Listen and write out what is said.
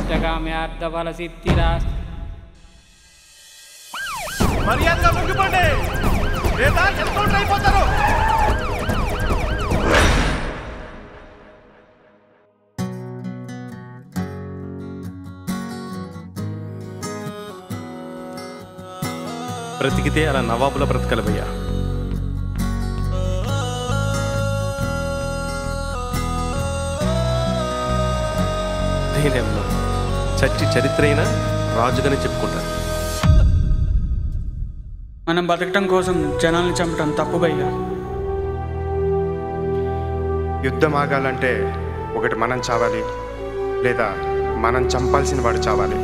ఇష్టకామ్యార్థఫలసిద్ధిరాస్తు. మర్యాదగా ముగ్గుపండి లేదా ఎన్కౌంటర్ అయిపోతారు. బ్రతికితే అలా నవాబుల బ్రతకలవయ్యా. నేనేమన్నా చచ్చి చరిత్ర అయినా రాజుగానే చెప్పుకుంటాను. మనం బతకటం కోసం జనాల్ని చంపటం తప్పు భయ్యా. యుద్ధం ఆగాలంటే ఒకటి మనం చావాలి లేదా మనం చంపాల్సిన వాడు చావాలి.